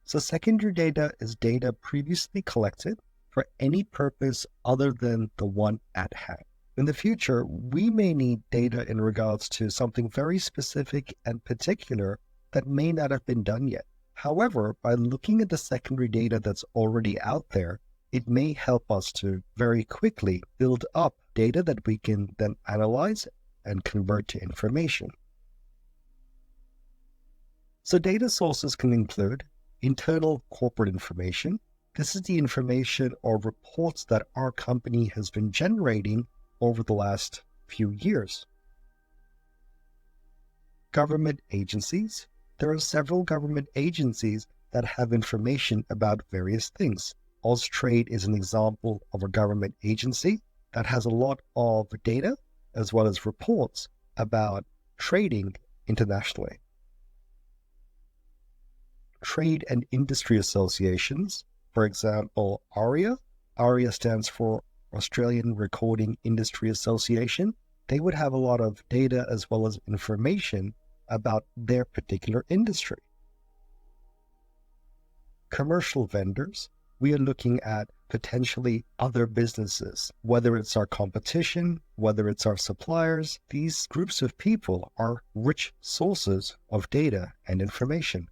So secondary data is data previously collected for any purpose other than the one at hand. In the future, we may need data in regards to something very specific and particular that may not have been done yet. However, by looking at the secondary data that's already out there, it may help us to very quickly build up data that we can then analyze and convert to information. So data sources can include internal corporate information. This is the information or reports that our company has been generating over the last few years. Government agencies. There are several government agencies that have information about various things. Austrade is an example of a government agency that has a lot of data as well as reports about trading internationally. Trade and industry associations, for example, ARIA. ARIA stands for Australian Recording Industry Association. They would have a lot of data as well as information about their particular industry. Commercial vendors. We are looking at potentially other businesses, whether it's our competition, whether it's our suppliers. These groups of people are rich sources of data and information.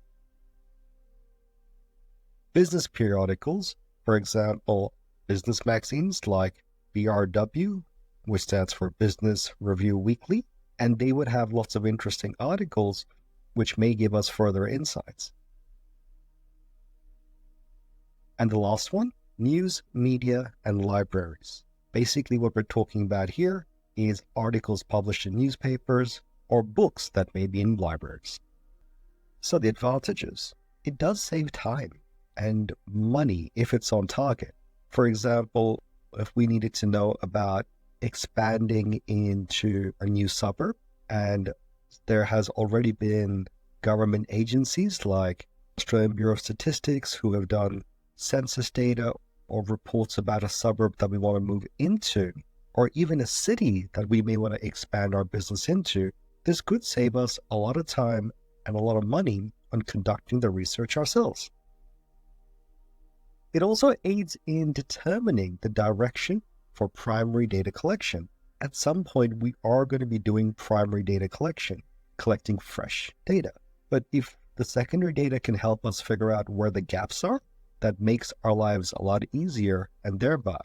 Business periodicals, for example, business magazines like BRW, which stands for Business Review Weekly, and they would have lots of interesting articles which may give us further insights. And the last one, news, media, and libraries. Basically what we're talking about here is articles published in newspapers or books that may be in libraries. So the advantages, it does save time and money if it's on target. For example, if we needed to know about expanding into a new suburb, and there has already been government agencies like Australian Bureau of Statistics who have done census data or reports about a suburb that we want to move into, or even a city that we may want to expand our business into, this could save us a lot of time and a lot of money on conducting the research ourselves. It also aids in determining the direction for primary data collection. At some point, we are going to be doing primary data collection, collecting fresh data. But if the secondary data can help us figure out where the gaps are, that makes our lives a lot easier, and thereby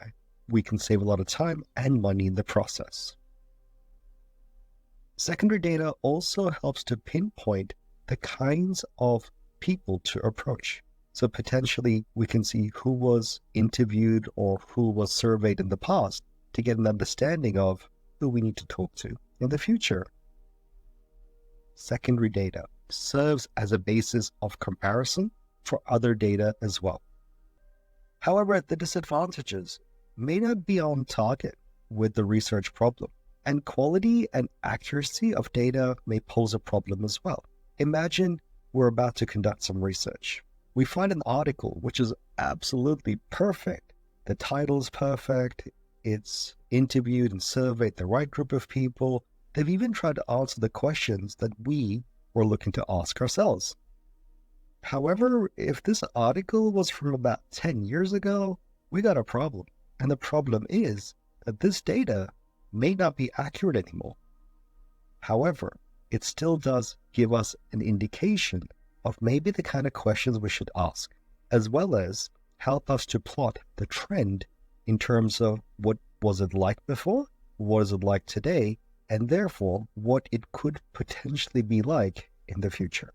we can save a lot of time and money in the process. Secondary data also helps to pinpoint the kinds of people to approach. So potentially we can see who was interviewed or who was surveyed in the past to get an understanding of who we need to talk to in the future. Secondary data serves as a basis of comparison for other data as well. However, the disadvantages may not be on target with the research problem, and quality and accuracy of data may pose a problem as well. Imagine we're about to conduct some research. We find an article which is absolutely perfect. The title is perfect. It's interviewed and surveyed the right group of people. They've even tried to answer the questions that we were looking to ask ourselves. However, if this article was from about 10 years ago, we got a problem. And the problem is that this data may not be accurate anymore. However, it still does give us an indication of maybe the kind of questions we should ask, as well as help us to plot the trend in terms of what was it like before, what is it like today, and therefore what it could potentially be like in the future.